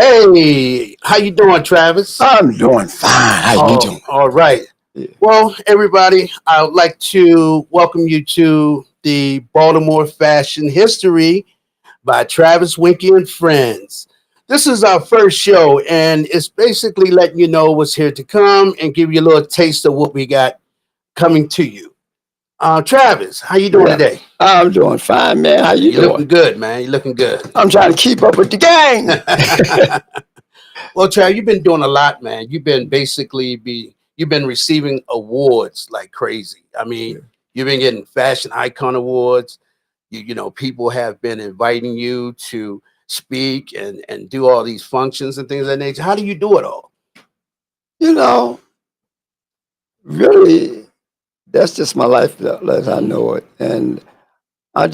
Hey, how you doing, Travis? I'm doing fine. How you Oh, doing? all right. Yeah. Well, everybody, I would like to welcome you to the Baltimore Fashion History by Travis Winky and Friends. This is our first show, and it's basically letting you know what's here to come and give you a little taste of what we got coming to you. Travis, how you doing Yeah. today? I'm doing fine, man. How you You looking doing? good, man. You looking good. I'm trying to keep up with the gang. Well, Chad, you've been doing a lot, man. You've been receiving awards like crazy. I mean, Yeah. you've been getting fashion icon awards. People have been inviting you to speak and do all these functions and things of that nature. How do you do it all? You know, really, that's just my life as I know it. And I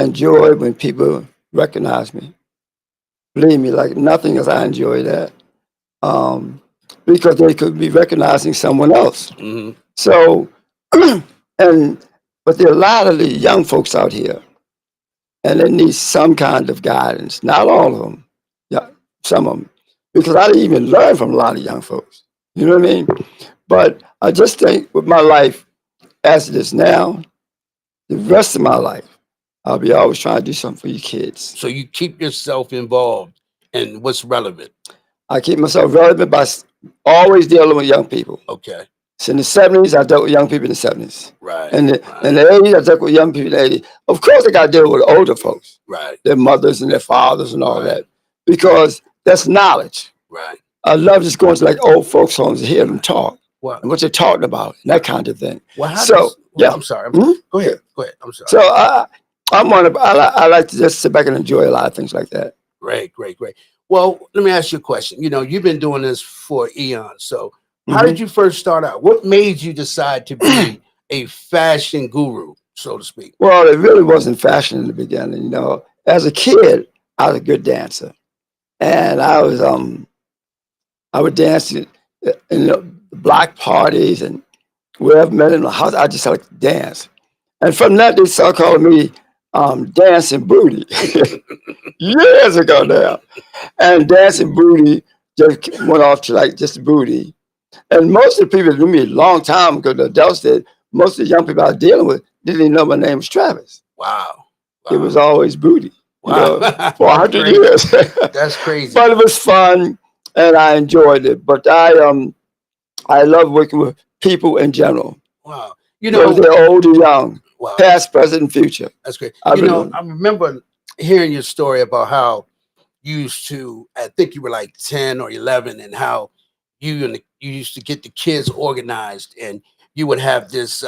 enjoy when people recognize me. Believe me, like nothing else, I enjoy that. Um, because they could be recognizing someone else. Hmm. So, and but there are a lot of the young folks out here and they need some kind of guidance. Not all of them, yeah, some of them, because I didn't even learn from a lot of young folks. You know what I mean? But I just think with my life as it is now, the rest of my life, I'll be always trying to do something for you kids. So you keep yourself involved in what's relevant. I keep myself relevant by always dealing with young people. Okay. So in the 70s, I dealt with young people in the 70s. Right. And in Right. the 80s, I dealt with young people in the 80s. Of course, I got to deal with older folks, Right. their mothers and their fathers and all Right. that, because that's knowledge. Right. I love just going to like old folks' homes and hear them talk Well, and what they're talking about and that kind of thing. well, how So, does? Well, yeah. I'm sorry. Mhm. Go Yeah. ahead. Go ahead. I'm sorry. So I like to just sit back and enjoy a lot of things like that. Great, great, great. Well, let me ask you a question. You've been doing this for eons. So, how Hmm. did you first start out? What made you decide to be a fashion guru, so to speak? Well, it really wasn't fashion in the beginning. As a kid, I was a good dancer, and I would dance in block parties and wherever met in the house. I just like to dance, and from that they started calling me Dancing Booty years ago now. And Dancing Booty just went off to like just Booty. And most of the people that knew me a long time ago, the adults did, most of the young people I was dealing with didn't even know my name was Travis. Wow, It was wow, always Booty, wow. for That's 100 crazy. years. That's crazy. But it was fun and I enjoyed it. But I love working with people in general, Wow. whether they're old or young, Wow. past, present, and future. That's great. I really, I remember hearing your story about how you used to. I think you were like 10 or 11, and how you used to get the kids organized, and you would have this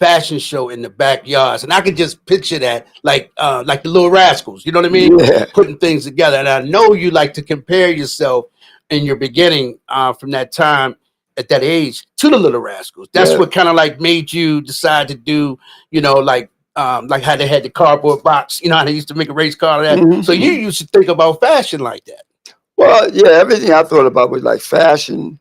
fashion show in the backyards, and I could just picture that, like the Little Rascals. You know what I mean? yeah, Putting things together, and I know you like to compare yourself in your beginning from that time at that age to the Little Rascals. That's yeah. what kind of like made you decide to do, like how they had the cardboard box, how they used to make a race car of that. So you Mhm. used to think about fashion like that. Well, yeah, everything I thought about was like fashion,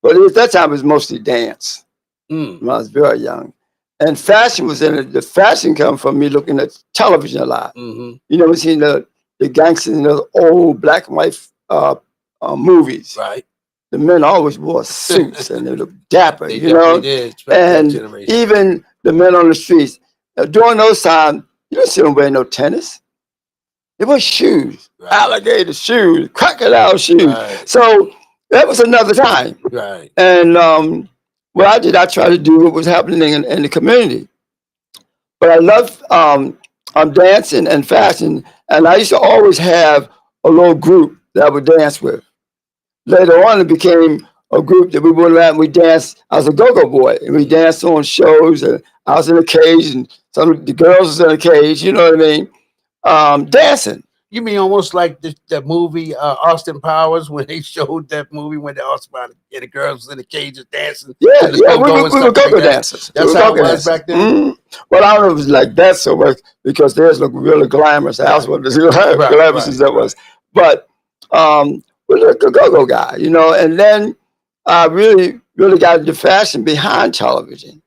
but at that time it was mostly dance Mm, when I was very young. And fashion was in it. The fashion come from me looking at television a lot. hmm. We seen the gangsters in those old black and white movies. Right. The men always wore suits and they looked dapper, They definitely did, especially that And generation. even the men on the streets, during those times, you don't see them wearing no tennis. They wore shoes, Right. alligator shoes, crocodile shoes. Right. So that was another time. Right. And what I did, I tried to do what was happening in the community. But I love dancing and fashion, and I used to always have a little group that I would dance with. Later on, it became a group that we went around and we danced. I was a go-go boy, and we danced on shows, and I was in a cage, and some of the girls was in a cage, you know what I mean? Dancing. You mean almost like the movie Austin Powers, when they showed that movie when the Austin Powers and the girls was in the cages dancing, Yeah, doing the yeah, go-go and we were stuff like go-go that? dancers. We That's were how it go-go was dancers. back then. Well, I don't know if it was like that so much because theirs looked really glamorous. Ours Right. wasn't as glamorous as that Right. was. But we looked a go-go guy, and then I really, really got into fashion behind television.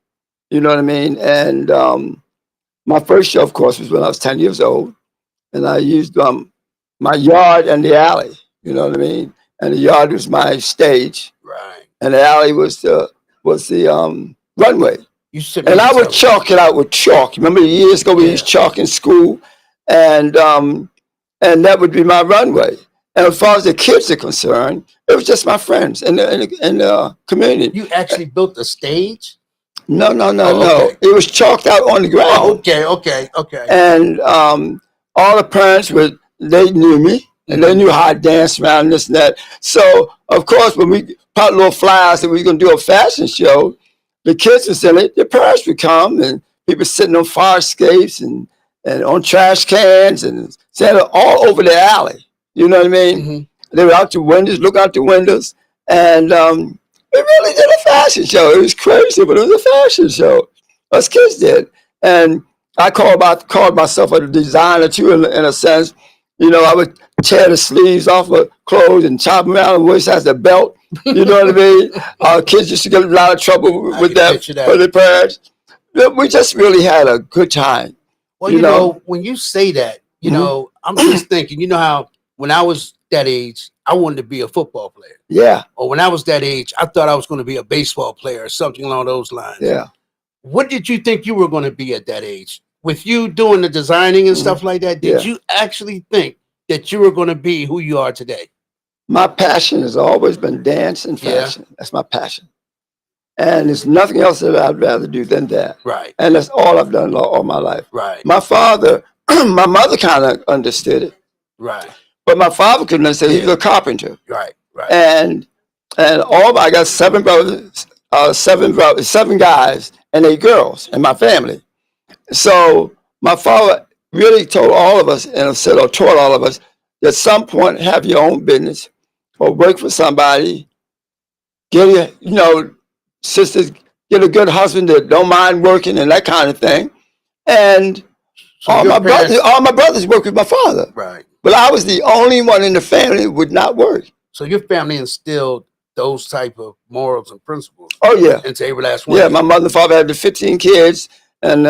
You know what I mean? And my first show, of course, was when I was 10 years old. And I used my yard and the alley. You know what I mean? And the yard was my stage, Right. and the alley was the runway. You sent me And to I would tell. chalk it out with chalk. Remember years ago we Yeah. used chalk in school, and that would be my runway. And as far as the kids are concerned, it was just my friends in the community. You actually built a stage? No, Oh, no. okay. It was chalked out on the ground. Oh, okay. And all the parents they knew me, and they knew how I danced around this and that. So of course, when we put little flyers that we were going to do a fashion show, the kids was in it. The parents would come, and people sitting on fire escapes and on trash cans and standing all over the alley. You know what I mean? They were out the windows, look out the windows, and we really did a fashion show. It was crazy, but it was a fashion show. Us kids did, and I called myself a designer too, in a sense. You know, I would tear the sleeves off of clothes and chop them out and waist as the belt. You know what I mean? Kids used to get a lot of trouble with that for the parents. We just really had a good time. Well, you know, when you say that, you know, I'm just thinking, you know how when I was that age, I wanted to be a football player. Yeah. Or when I was that age, I thought I was going to be a baseball player or something along those lines. Yeah. What did you think you were going to be at that age? With you doing the designing and stuff like that, did you actually think that you were going to be who you are today? My passion has always been dance and fashion. That's my passion. And there's nothing else that I'd rather do than that. Right. And that's all I've done all my life. Right. My father, my mother kind of understood it. Right. But my father couldn't understand. He was a carpenter. Right. And I got 7 brothers, 7 guys and 8 girls in my family. So my father really told all of us, and said or taught all of us, that at some point have your own business or work for somebody. Get sisters, get a good husband that don't mind working and that kind of thing. And So all my brothers worked with my father. Right. But I was the only one in the family that would not work. So your family instilled those type of morals and principles. Oh yeah. Into every last one. Yeah, my mother and father had the 15 kids, and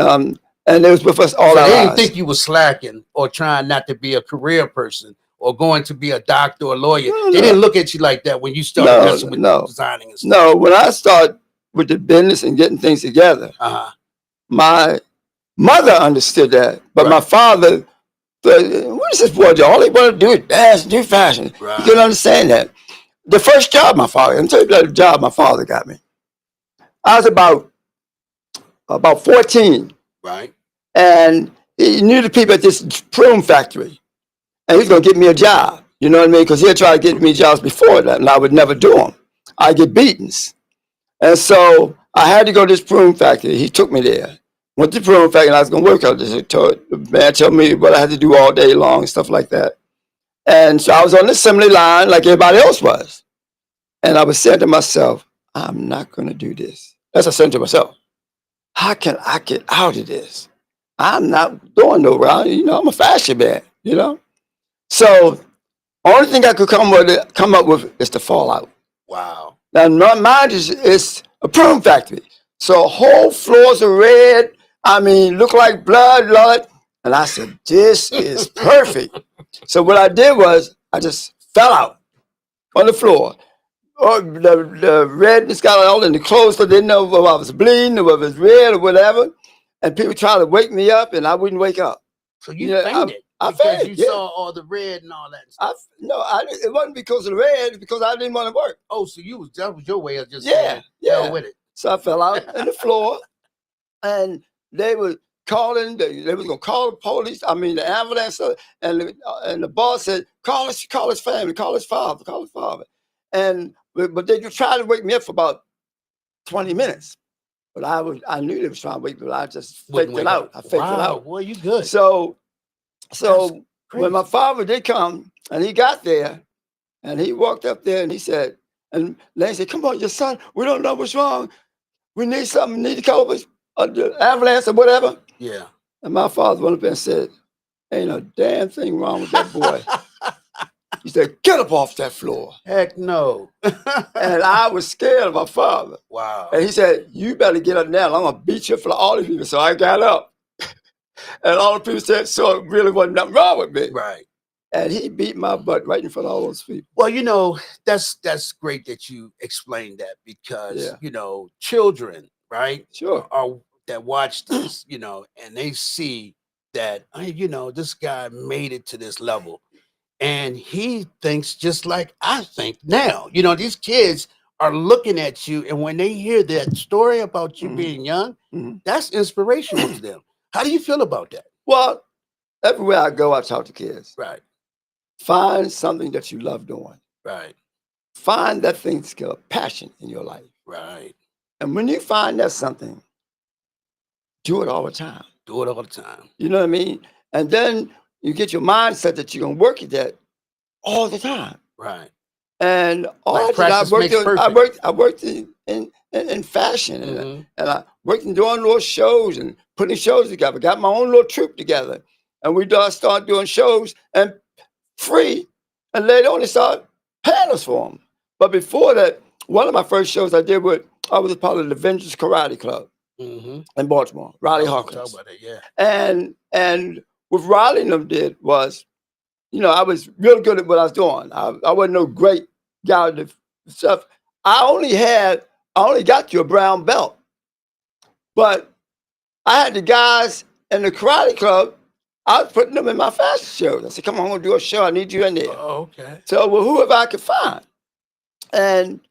they was with us all so our they lives. didn't think you were slacking or trying not to be a career person or going to be a doctor or lawyer. They didn't look at you like that when you started messing with designing and stuff. No, when I started with the business and getting things together, my mother understood that, but my father, what is this boy do? All he wanted to do is dance and do fashion. Right. You couldn't understand that. The first job my father, I'm telling you about the job my father got me. I was about 14. Right. And he knew the people at this plume factory. And he's going to get me a job. You know what I mean? Because he had tried to get me jobs before that, and I would never do them. I'd get beatings. And so I had to go to this plume factory. He took me there. Went to the plume factory, and I was going to work out there. The man told me what I had to do all day long and stuff like that. And so I was on the assembly line like everybody else was. And I was saying to myself, I'm not going to do this. That's what I said to myself. How can I get out of this? I'm not doing no round. I'm a fashion man, So only thing I could come up with is to fall out. Wow. Now mind is a plume factory. So whole floors are red. I mean, look like blood. And I said, this is perfect. So what I did was I just fell out on the floor. Or the redness got all in the clothes, so they didn't know if I was bleeding or if it was red or whatever. And people tried to wake me up, and I wouldn't wake up. So you fainted because you saw all the red and all that stuff. It wasn't because of the red, it's because I didn't want to work. Oh, so that was your way of just saying, with it. So I fell out on the floor, and they were calling. They were going to call the police. I mean, the ambulance, and the boss said, call his family, call his father. But they tried to wake me up for about 20 minutes. But I knew they was trying to wake me, but I just faked it out. I faked it out. Well, you good. So when my father did come, and he got there, and he walked up there, and he said, and they said, come on, your son, we don't know what's wrong. We need something, need to call the ambulance or whatever. Yeah. And my father went up there and said, ain't a damn thing wrong with that boy. He said, get up off that floor. Heck no. And I was scared of my father. Wow. And he said, you better get up now. I'm going to beat you for all the people. So I got up. And all the people said, so it really wasn't nothing wrong with me. Right. and he beat my butt right in front of all those people. Well, that's great that you explained that because Yeah, children, right, sure. are that watch this, and they see that this guy made it to this level, and he thinks just like I think now. These kids are looking at you, and when they hear that story about you Mhm, being young, mhm. that's inspirational to them. How do you feel about that? Well, everywhere I go, I talk to kids. Right, Find something that you love doing. right, Find that thing that's got a passion in your life. right. And when you find that something, do it all the time. Do it all the time. You know what I mean? And then you get your mindset that you're gonna work at that all the time. Right. And all Like I did, practice makes perfect. I worked in fashion, Hmm. and I worked in doing little shows and putting shows together. Got my own little troupe together, and we started doing shows and free, and later on they started paying us for them. But before that, one of my first shows I was a part of the Avengers Karate Club Hmm. in Baltimore, Riley I was gonna talk Hawkins. about that. Yeah. And what Riley and them did was, I was real good at what I was doing. I wasn't no great guy at the stuff. I only got you a brown belt, but I had the guys in the karate club. I was putting them in my fashion shows. I said, "Come on, I'm gonna do a show. I need you in there." Oh, okay. So, well, whoever I could find, and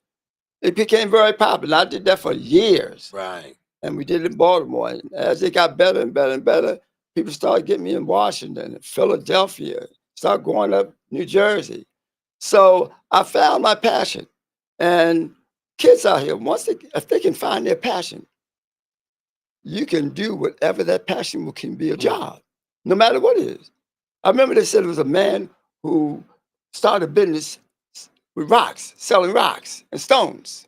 it became very popular. I did that for years, Right. and we did it in Baltimore. And as it got better and better and better, people started getting me in Washington, and Philadelphia, started going up New Jersey. So I found my passion. And kids out here, if they can find their passion, you can do whatever that passion can be a Mm. job, no matter what it is. I remember they said it was a man who started a business with rocks, selling rocks and stones.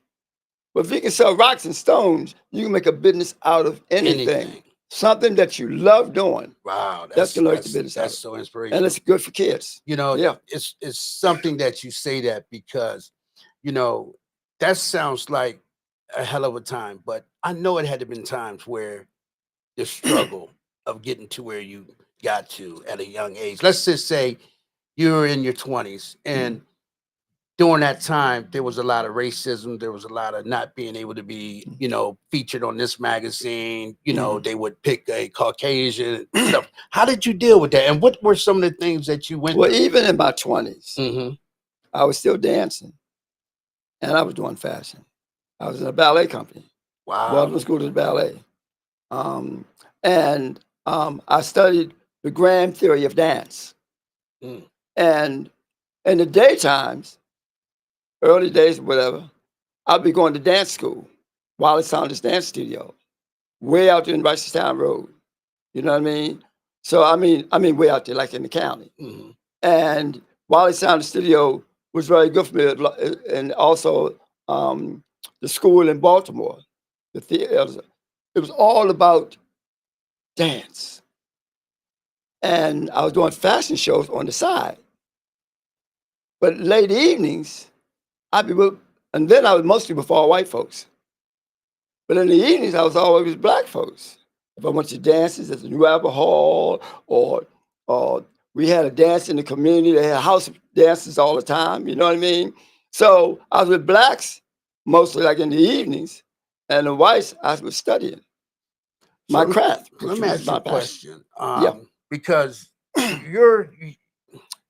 But if you can sell rocks and stones, you can make a business out of anything. Anything. Something that you love doing. Wow. That's That's gonna make the that's business out that's of. so And inspirational. it's good for kids. Yeah. It's something that you say that because, you know, that sounds like a hell of a time, but I know it had to been times where the struggle of getting to where you got to at a young age. Let's just say you were in your 20s and during that time there was a lot of racism, there was a lot of not being able to be featured on this magazine. They would pick a Caucasian stuff. How did you deal with that, and what were some of the things that you went Well, through? even in my 20s, Hmm. I was still dancing and I was doing fashion. I was in a ballet company, Wow. Baltimore School of Ballet. Um, and I studied the grand theory of dance. Mm. And in the daytimes, early days, whatever, I'd be going to dance school, Wally Saunders Dance Studio, way out there in Ricestown Road. You know what I mean? So I mean way out there, like in the county. Hmm. And Wally Sound Studio was very good for me, and also the school in Baltimore, the theater. It was all about dance, and I was doing fashion shows on the side. But late evenings, I'd be with, and then I was mostly with all white folks. But in the evenings, I was always with black folks. If I went to dances at the New Albert Hall, or we had a dance in the community, they had house dances all the time. You know what I mean? So I was with blacks mostly, like in the evenings, and the whites I was studying So my craft, let which me was ask you my a passion. question. Yeah. Because your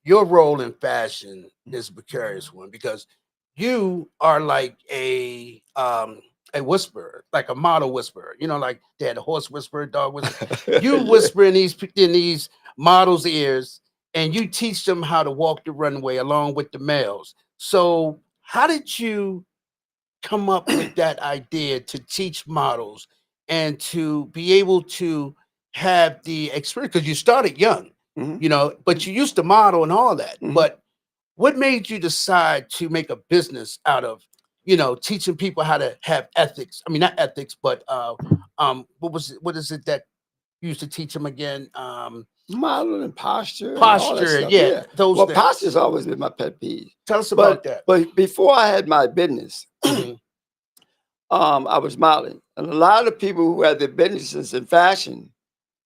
your role in fashion is a precarious one because you are like a whisperer, like a model whisperer. Like they had a horse whisperer, dog whisperer. You Yeah. whisper in these models' ears, and you teach them how to walk the runway along with the males. So, how did you come up with that idea to teach models and to be able to have the experience? Because you started young, Mhm. but you used to model and all that. Mhm. But what made you decide to make a business out of, teaching people how to have ethics? I mean, not ethics, but what is it that you used to teach them again? Modeling and posture and all that Posture, stuff. yeah, Yeah. those Well, things. posture's always been my pet peeve. Tell us about But that. but before I had my business, Hmm. I was modeling. And a lot of people who had their businesses in fashion,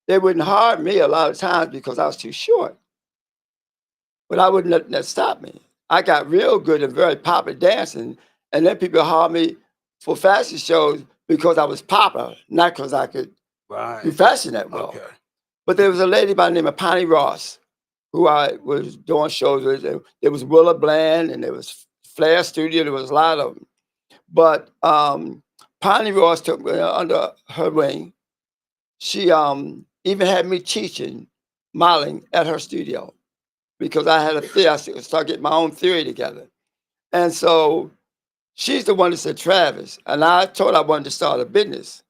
they wouldn't hire me a lot of times because I was too short. but I wouldn't let that stop me. I got real good and very popular dancing, and then people hired me for fashion shows because I was popular, not because I could do Right. fashion that well. Okay. But there was a lady by the name of Connie Ross who I was doing shows with. And there was Willa Bland and there was Flair Studio. There was a lot of them. But Connie Ross took me under her wing. She even had me teaching modeling at her studio because I had a theory. I started getting my own theory together. And so she's the one that said, Travis, and I told her I wanted to start a business,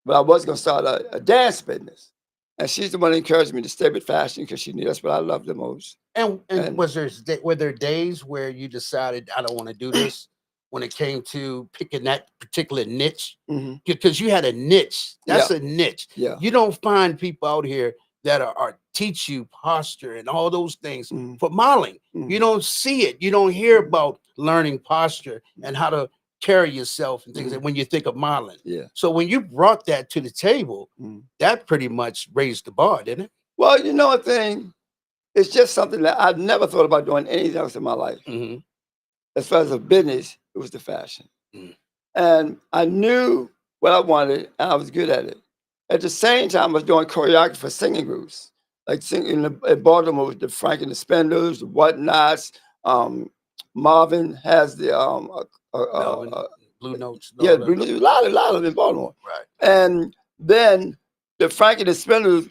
but I was going to start a dance business. And she's the one that encouraged me to stay with fashion because she knew that's what I love the most. And were there days where you decided I don't want to do this when it came to picking that particular niche? Because you had a niche. That's a niche. Yeah. You don't find people out here that are teach you posture and all those things for modeling. You don't see it. You don't hear about learning posture and how to carry yourself and things when you think of modeling. Yeah. So when you brought that to the table, that pretty much raised the bar, didn't it? Well, you know what thing? It's just something that I've never thought about doing anything else in my life. As far as a business, it was the fashion. And I knew what I wanted, and I was good at it. At the same time, I was doing choreography for singing groups, like singing in Baltimore with the Frank and the Spenders, the Whatnots. Marvin has the Blue Notes. yeah, a lot of them in Baltimore. Right. And then the Frank and the Spenders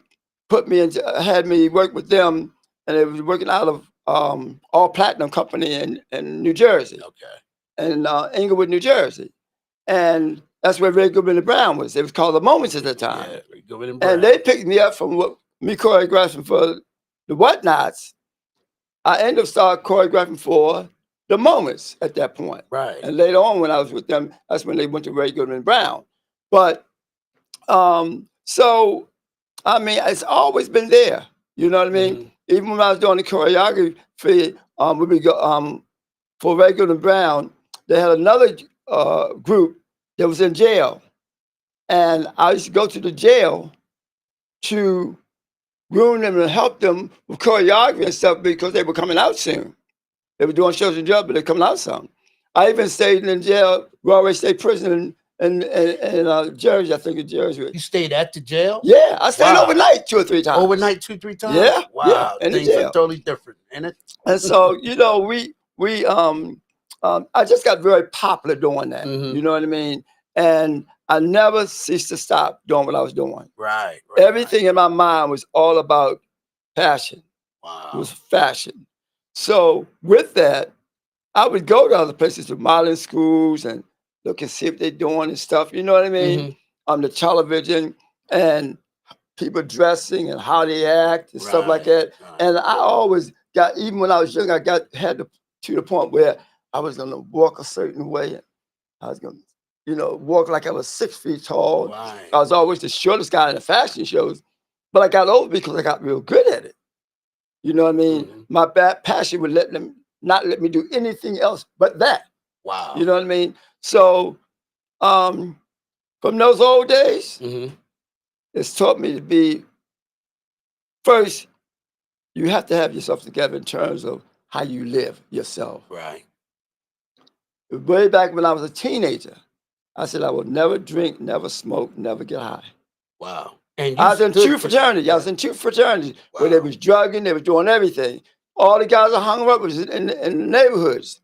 put me into, had me work with them, and they was working out of All Platinum Company in New Jersey. Okay. In Inglewood, New Jersey. And that's where Ray Goodman and Brown was. It was called The Moments at the time. Yeah, Ray Goodman and Brown. And they picked me up from me choreographing for the Whatnots. I ended up starting choreographing for the Moments at that point. Right. And later on, when I was with them, that's when they went to Ray Goodman and Brown. But so, I mean, it's always been there. You know what I mean? Even when I was doing the choreography, we would go for Ray Goodman and Brown. They had another group that was in jail. And I used to go to the jail to groom them and help them with choreography and stuff because they were coming out soon. They were doing shows in jail, but they're coming out soon. I even stayed in jail, Galway State Prison in Jersey, I think in Jersey. You stayed at the jail? Yeah, I stayed overnight 2 or 3 times. Overnight 2 or 3 times? Yeah. Wow. Yeah, in Things the jail. are totally different, ain't it? And so, you know, I just got very popular doing that. You know what I mean? And I never ceased to stop doing what I was doing. Right. Everything in my mind was all about passion. Wow. It was fashion. So with that, I would go to other places to modeling schools and look and see if they're doing and stuff. You know what I mean? On the television and people dressing and how they act and stuff like that. And I always got, even when I was young, had to the point where I was going to walk a certain way. I was going to, you know, walk like I was 6 feet tall. Right. I was always the shortest guy in the fashion shows, but I got over because I got real good at it. You know what I mean? My passion would not let me do anything else but that. Wow. You know what I mean? So from those old days, it's taught me to be, first, you have to have yourself together in terms of how you live yourself. Right. Way back when I was a teenager, I said I would never drink, never smoke, never get high. Wow. And I was in 2 fraternities. I was in 2 fraternities where they was drugging, they was doing everything. All the guys I hung up was in the neighborhoods.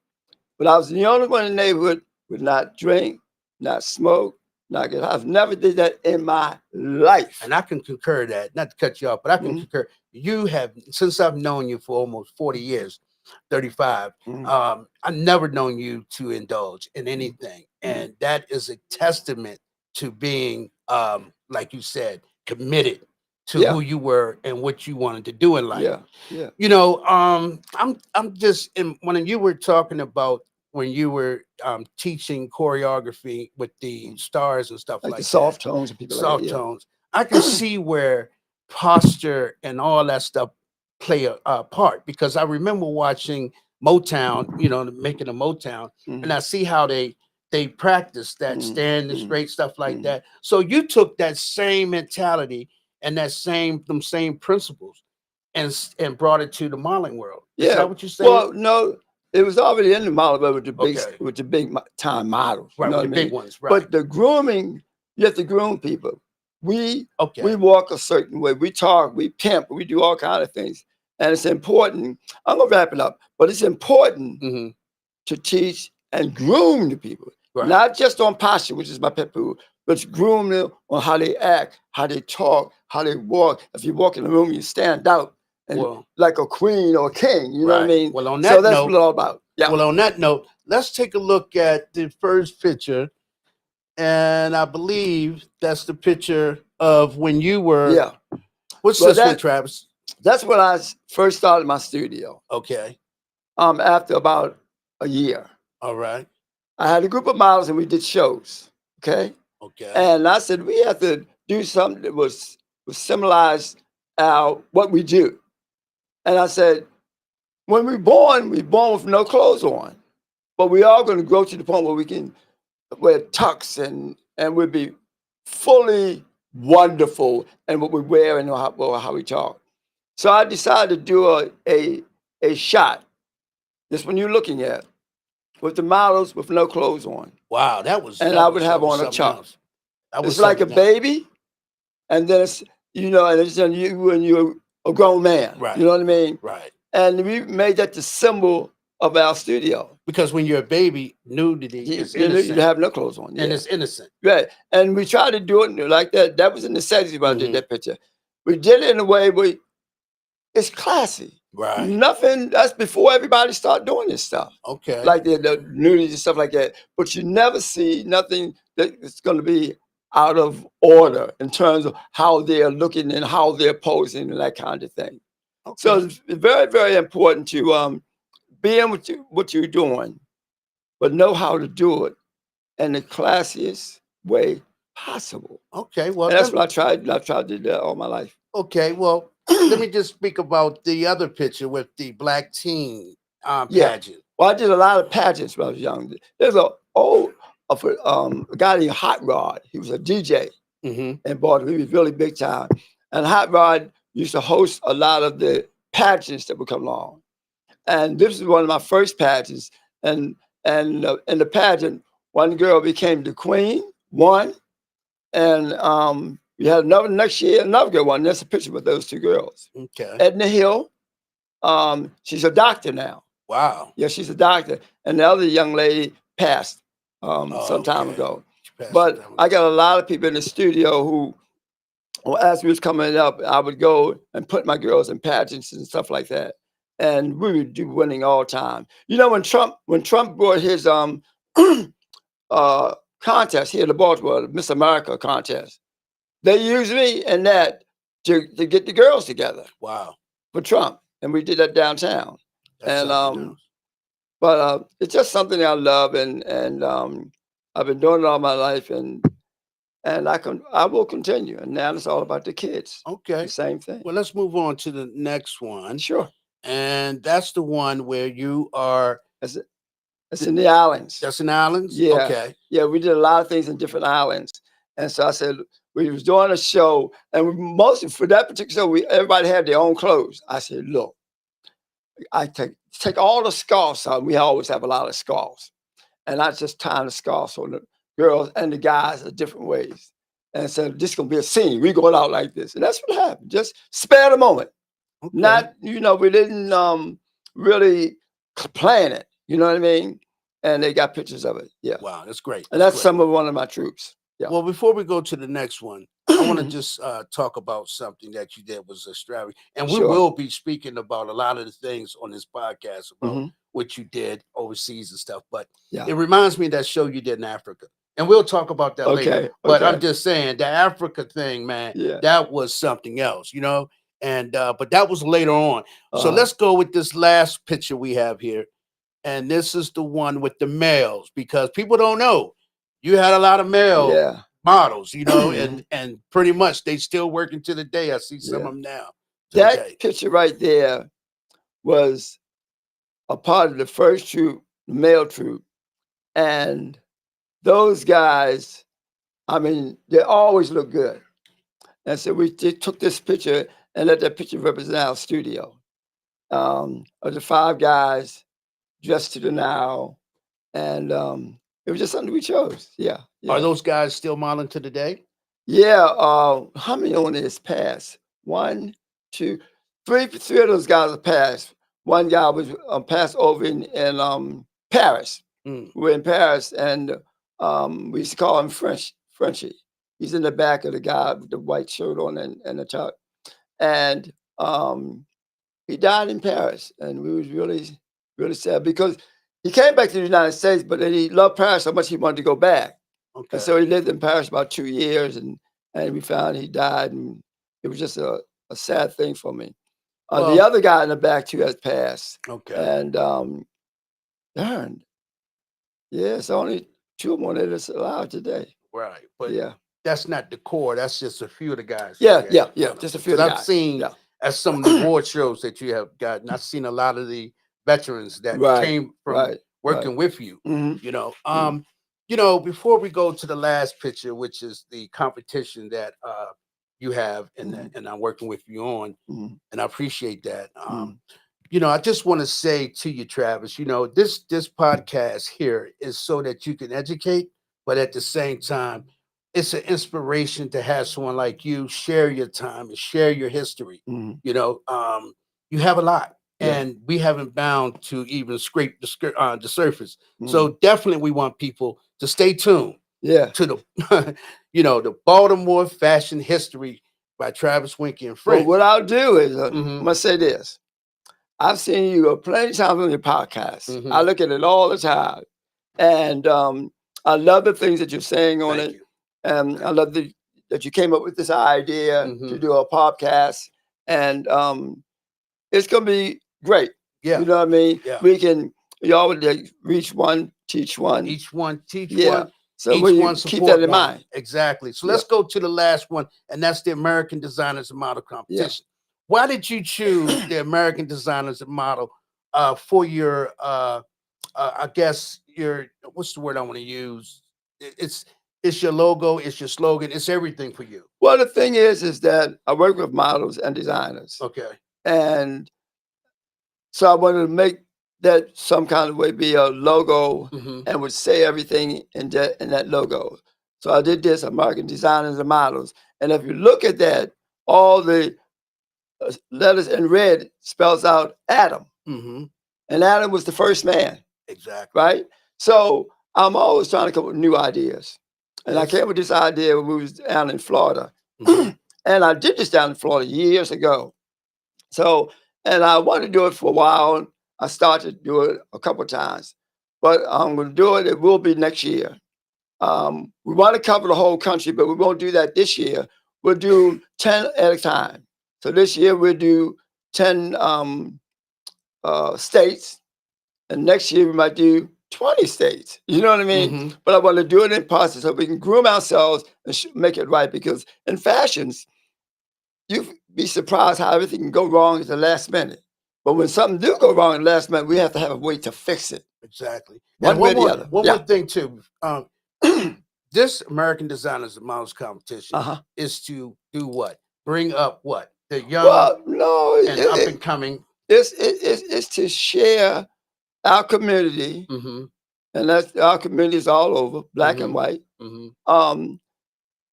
But I was the only one in the neighborhood who would not drink, not smoke, not get high. I've never did that in my life. And I can concur that, not to cut you off, but I can concur. You have, since I've known you for almost 40 years, 35, I've never known you to indulge in anything. And that is a testament to being, like you said, committed to who you were and what you wanted to do in life. Yeah. You know, I'm just, when you were talking about when you were teaching choreography with the stars and stuff like the that, soft tones and people soft like that. tones, I can see where posture and all that stuff play a part, because I remember watching Motown, you know, making a Motown, and I see how they practice that standing straight stuff like that. So you took that same mentality and them same principles and brought it to the modeling world. Is Yeah. that what you're saying? Well, no, it was already in the model, but Okay. with the big time models. You Right, know with what the I mean? big ones, right. But the grooming, you have to groom people. We Okay. walk a certain way. We talk, we pimp, we do all kind of things, and it's important. I'm gonna wrap it up, but it's important Hmm. to teach and groom the people, Right. not just on posture, which is my pet peeve, but groom them on how they act, how they talk, how they walk. If you walk in the room, you stand out and Well, like a queen or a king. You know what I right. mean? Well, on So that that's what note, it's all about. Yeah. well, on that note, let's take a look at the first picture, and I believe that's the picture of when you were. Yeah. What's Well, this one, Travis? that's when I first started my studio. Okay. After about a year, All right. I had a group of models and we did shows. Okay. Okay. And I said we have to do something that was symbolize what we do. And I said, when we're born with no clothes on, but we are going to grow to the point where we can wear tux and we'll be fully wonderful in what we wear and how we talk. So I decided to do a shot. This one you're looking at with the models with no clothes on, Wow, that was and that I was would that have was on a something chuck. else. That was It's like a something else. baby, and then it's and it's you when you're a grown man. Right. You know what I mean? Right. And we made that the symbol of our studio. Because when you're a baby, nudity is You innocent, have no clothes on. and Yeah. it's innocent. Right. And we tried to do it like that. That was a necessity when I did Mhm. that picture. We did it in a way where it's classy. Right. Nothing, that's before everybody started doing this stuff. Okay. Like the nudity and stuff like that. But you never see nothing that's going to be out of order in terms of how they're looking and how they're posing and that kind of thing. So Okay. it's very, very important to be in what you're doing, but know how to do it in the classiest way possible. Okay. Well, And that's what I tried. I tried to do that all my life. okay. Well, let me just speak about the other picture with the black teen Yeah. pageant. Well, I did a lot of pageants when I was young. There's a guy named Hot Rod. He was a DJ Mm-hmm. in Baltimore. He was really big time. And Hot Rod used to host a lot of the pageants that would come along. And this is one of my first pageants. And in the pageant, one girl became the queen, won. And we had another next year, another girl won. There's a picture with those two girls. Okay. Edna Hill, she's a doctor now. Wow. Yeah, she's a doctor. And the other young lady passed some time Okay. ago. She passed But some time I ago. got a lot of people in the studio who, as we was coming up, I would go and put my girls in pageants and stuff like that. And we would do winning all the time. You know, when Trump brought his contest here to Baltimore, the Miss America contest, they used me in that to get the girls together Wow. for Trump. And we did that downtown. That's And something else. but it's just something I love, and I've been doing it all my life, and I will continue. And now it's all about the kids. Okay. The same thing. Well, let's move on to the next one. Sure. And that's the one where you are. It's in the islands. That's in Islands? Yeah. Okay. Yeah, we did a lot of things in different islands. And so I said, we was doing a show, and mostly for that particular show, everybody had their own clothes. I said, look, I take all the scarves out. We always have a lot of scarves. And I just tying the scarves on the girls and the guys in different ways. And said, this is going to be a scene. We going out like this. And that's what happened. Just spare the moment. Okay. Not, we didn't really plan it. You know what I mean? And they got pictures of it. Yeah. Wow, that's great. And that's great. some of one of my troops. Yeah. Well, before we go to the next one, I want to just talk about something that you did was extravagant. And we Sure. will be speaking about a lot of the things on this podcast about Mhm. what you did overseas and stuff. But Yeah. it reminds me of that show you did in Africa. And we'll talk about that later. Okay. But I'm Okay. just saying the Africa thing, man, Yeah. that was something else, And but that was later on. So Uh-huh. let's go with this last picture we have here. And this is the one with the males, because people don't know you had a lot of male Yeah. models, and pretty much they still working to the day. I see some Yeah. of them now. That picture right there was a part of the first troop, the male troop. And those guys, I mean, they always look good. And so we took this picture and let that picture represent our studio. Of the 5 guys dressed to the now, and it was just something we chose. Yeah, Are yeah, those guys still modeling to the day? yeah. How many on this passed? 1, 2, 3. 3 of those guys are passed. One guy was passed over in Paris. Mm. We were in Paris, and we used to call him Frenchie. He's in the back of the guy with the white shirt on and the tuck. And he died in Paris, and we was really, really sad because he came back to the United States, but then he loved Paris so much he wanted to go back. Okay. And so he lived in Paris about 2 years, and we found he died, and it was just a sad thing for me. The Well- other guy in the back too has passed, Okay. and darn, yeah, it's only 2 of them that is alive today. Right. But Yeah, that's not the core. That's just a few of the guys. yeah, that- yeah, yeah. Just a few of the I've guys. seen Yeah. at some of the award shows that you have gotten, I've seen a lot of the veterans that Right, came from right, working with you. Mhm. Before we go to the last picture, which is the competition that you have and I'm working with you on, Mhm. and I appreciate that. Mhm. I just want to say to you, Travis, this podcast here is so that you can educate, but at the same time, it's an inspiration to have someone like you share your time and share your history. Mhm. You have a lot, Yeah. and we haven't bound to even scrape the surface. Mhm. So definitely, we want people to stay tuned Yeah. to the, the Baltimore Fashion History by Travis Winky and Well, Friends. what I'll do is Mhm. I'm gonna say this. I've seen you plenty of times on your podcast. Mhm. I look at it all the time, and I love the things that you're saying on Thank it. you. And I love that you came up with this idea to Mhm. do a podcast, and it's gonna be great. Yeah. You know what I mean? Yeah. We can y'all would reach one, teach one. Each one teach Yeah. one. So Each we one keep support that in one. mind. Exactly. So Yeah. let's go to the last one, and that's the American Designers and Model competition. Why did you choose the American Designers and Model for your? I guess your what's the word I want to use? It's your logo, it's your slogan, it's everything for you. Well, the thing is that I work with models and designers, Okay. and so I wanted to make that some kind of way be a logo Mhm. and would say everything in that logo. So I did this, American Designers and Models. And if you look at that, all the letters in red spells out Adam. Mhm. And Adam was the first man, Exactly. right? So I'm always trying to come up with new ideas. And I Yes. came up with this idea when we was down in Florida. Mhm. And I did this down in Florida years ago. So, and I wanted to do it for a while. I started to do it a couple of times, but I'm going to do it. It will be next year. We want to cover the whole country, but we won't do that this year. We'll do 10 at a time. So this year we'll do 10 states, and next year we might do 20 states. You know what I mean? Mhm. But I want to do it in process so we can groom ourselves and make it right. Because in fashions, you'd be surprised how everything can go wrong at the last minute. But when something do go wrong at the last minute, we have to have a way to fix it. Exactly. One And way or the other. one Yeah. more thing too. This American Designers and Models competition Uh-huh. is to do what? Bring up what? The young Well, no, and up and coming. it's to share our community, Mhm. and that's our community is all over, black and Mhm. white. Mhm.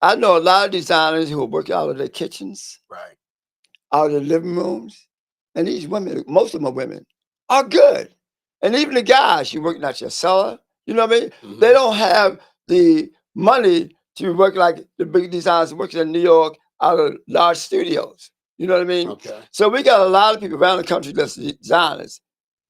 I know a lot of designers who work out of their kitchens, Right. out of their living rooms, and these women, most of them are women, are good. And even the guys, you're working at your cellar, you know what I mean? Mhm. They don't have the money to work like the big designers working in New York out of large studios. You know what I mean? Okay. So we got a lot of people around the country that's designers,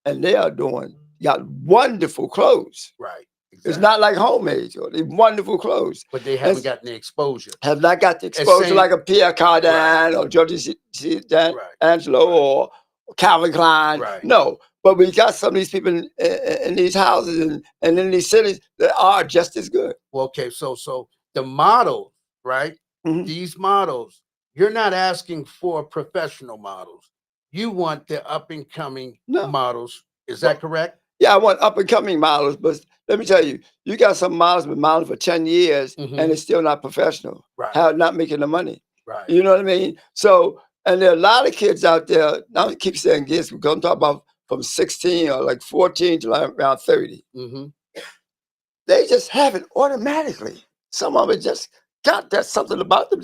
and they are got wonderful clothes. Right. It's Exactly. not like homemade, they're wonderful clothes. But they haven't It's- gotten the exposure. Have not got the exposure same- like a Pierre Cardin Right. or George Right. Angelo Right. or Calvin Klein. Right. No, but we got some of these people in these houses and in these cities that are just as good. Well, okay, so the model, right? Mhm. These models, you're not asking for professional models. You want the up and coming No. models. Is that correct? Yeah, I want up and coming models, but let me tell you, you got some models been modeling for 10 years Mhm. and it's still not professional. Right. How not making the money. Right. You know what I mean? So, and there are a lot of kids out there. Now I keep saying kids because I'm talking about from 16 or like 14 to like around 30. Mm-hmm. They just have it automatically. Some of it just got that something about them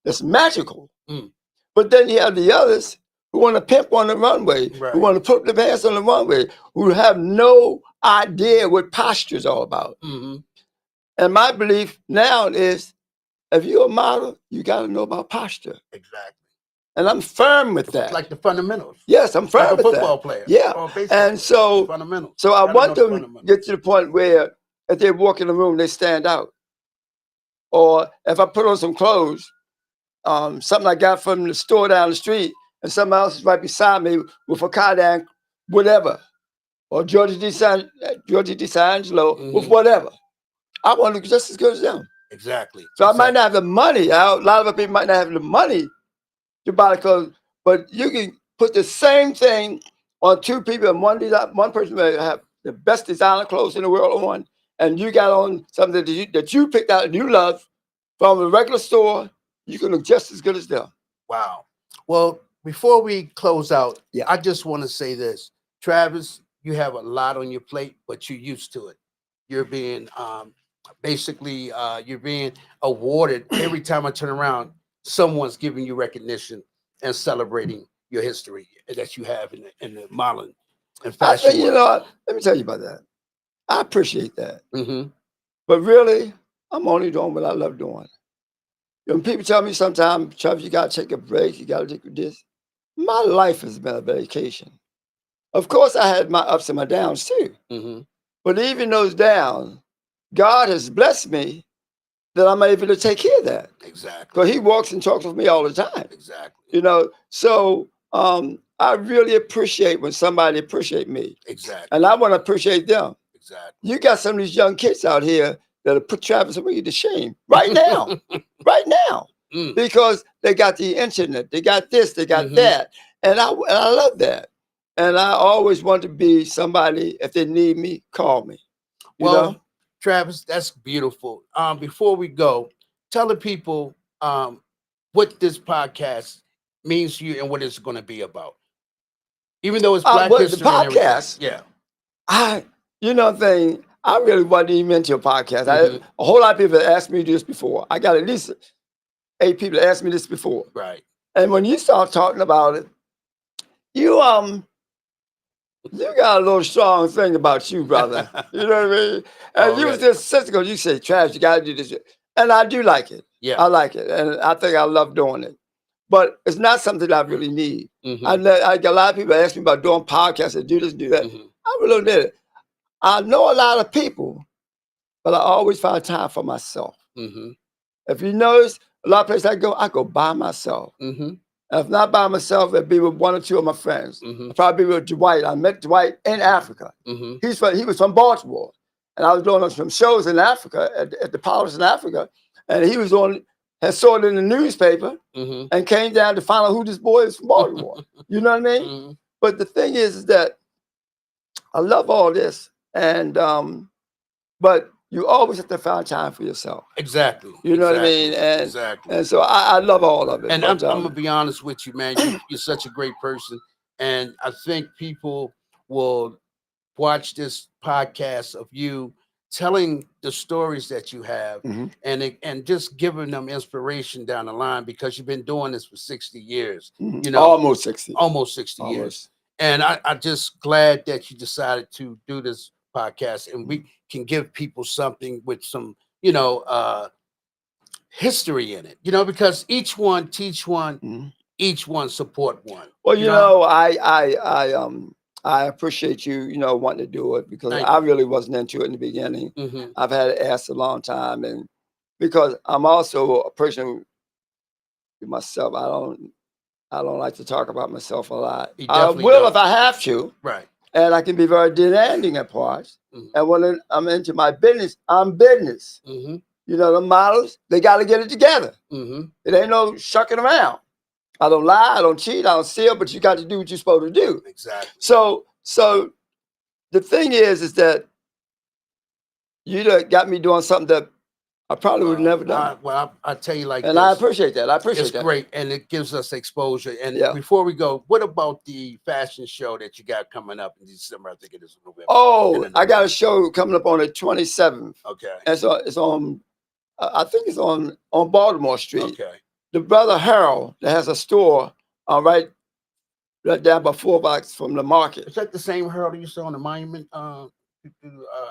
that's magical. Mm. But then you have the others who want to pimp on the runway, Right. who want to put their pants on the runway, who have no idea what posture is all about. Mm-hmm. And my belief now is, if you're a model, you got to know about posture. Exactly. And I'm firm with that. Like the fundamentals. Yes, I'm firm Like a with football that. player. Yeah. Or a baseball And player. so, Fundamentals. so I Gotta want know the them to fundamentals. get to the point where if they walk in the room, they stand out. Or if I put on some clothes, something I got from the store down the street, and someone else is right beside me with a cardigan, whatever, or Georgia D'Angelo with whatever. I want to look just as good as them. Exactly. So I might not have the money. A lot of people might not have the money to buy the clothes, but you can put the same thing on two people, and one person may have the best designer clothes in the world on, and you got on something that you picked out and you love from a regular store. You can look just as good as them. Wow. Well, before we close out, Yeah. I just want to say this. Travis, you have a lot on your plate, but you're used to it. You're being basically you're being awarded every time I turn around, someone's giving you recognition and celebrating your history that you have in the modeling and I fashion think, world. let me tell you about that. I appreciate that. Mm-hmm. But really, I'm only doing what I love doing. When people tell me sometimes, Travis, you got to take a break, you got to take this. My life has been a vacation. Of course, I had my ups and my downs too. Mm-hmm. But even those downs, God has blessed me that I'm able to take care of that. Exactly. Because He walks and talks with me all the time. Exactly. So I really appreciate when somebody appreciate me. Exactly. And I want to appreciate them. Exactly. You got some of these young kids out here that'll put Travis and me to shame right now. Right now. Mm. Because they got the internet, they got this, they got that. And I love that. And I always want to be somebody, if they need me, call me. You know? Travis, that's beautiful. Before we go, tell the people what this podcast means to you and what it's going to be about. Even though it's Black Well, the History and everything. podcast, Yeah. I really wasn't even into a podcast. Mhm. A whole lot of people have asked me this before. I got at least 8 people that asked me this before. Right. And when you start talking about it, you got a little strong thing about you, brother. You know what I mean? And you was just sensible. You say, Travis, you got to do this. And I do like it. Yeah. I like it. And I think I love doing it. But it's not something I really need. Mhm. I got a lot of people ask me about doing podcasts and do this and do that. Mhm. I really did it. I know a lot of people, but I always find time for myself. Mhm. If you notice, a lot of places I go by myself. Mhm. And if not by myself, it'd be with one or two of my friends. Mhm. I'd probably be with Dwight. I met Dwight in Africa. Mhm. He was from Baltimore. And I was doing some shows in Africa at the Palace in Africa. And he had saw it in the newspaper Mhm. and came down to find out who this boy is from Baltimore. You know what I mean? Mhm. But the thing is that I love all this. And but you always have to find time for yourself. Exactly. You know what I mean? And exactly. And so I love all of it. And but, I'm gonna be honest with you, man. You're such a great person, and I think people will watch this podcast of you telling the stories that you have, Mhm. and just giving them inspiration down the line because you've been doing this for 60 years. Mhm. You know, Almost 60. almost 60 years. Almost. And I just glad that you decided to do this podcast, and we can give people something with some, history in it, because each one teach one, Mhm. each one support one. Well, I appreciate you, wanting to do it because Thank I really wasn't into it in the beginning. Mm-hmm. I've had it asked a long time, and because I'm also a person myself, I don't like to talk about myself a lot. You I definitely will don't. if I have to, Right. and I can be very demanding at parts. Mhm. And when I'm into my business, I'm business. Mm-hmm. The models, they got to get it together. Mm-hmm. It ain't no shucking around. I don't lie, I don't cheat, I don't steal, but you got to do what you're supposed to do. Exactly. So the thing is that you done got me doing something that I probably would have never done it. Well, I tell you like And this. I appreciate that. I appreciate It's that. great, and it gives us exposure. And Yeah. before we go, what about the fashion show that you got coming up in December? I think it is November. Oh, I got a show coming up on the 27th. Okay. And so it's on, I think it's on Baltimore Street. Okay. The brother Harold that has a store right down by 4 blocks from the market. Is that the same Harold you saw on the monument?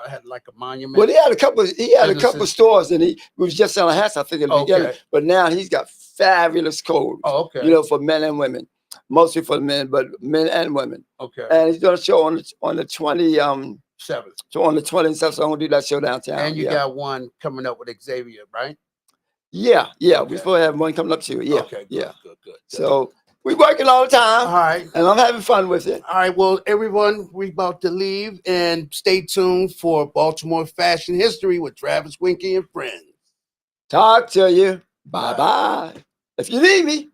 Had like a monument. Well, he had a couple. He had a couple Businesses. stores, and he was just selling hats. I think in the beginning, Okay. but now he's got fabulous coats. Oh, okay. You know, for men and women, mostly for men, but men and women. Okay. And he's doing a show on the 20 7th. So on the 27th, so I'm gonna do that show downtown. And you got one coming up with Xavier, right? Yeah. Okay. We supposed to have one coming up too. Yeah. Okay. Good. So we working all the time. All right. And I'm having fun with it. All right. Well, everyone, we about to leave, and stay tuned for Baltimore Fashion History with Travis Winky and friends. Talk to you. Bye bye. If you need me.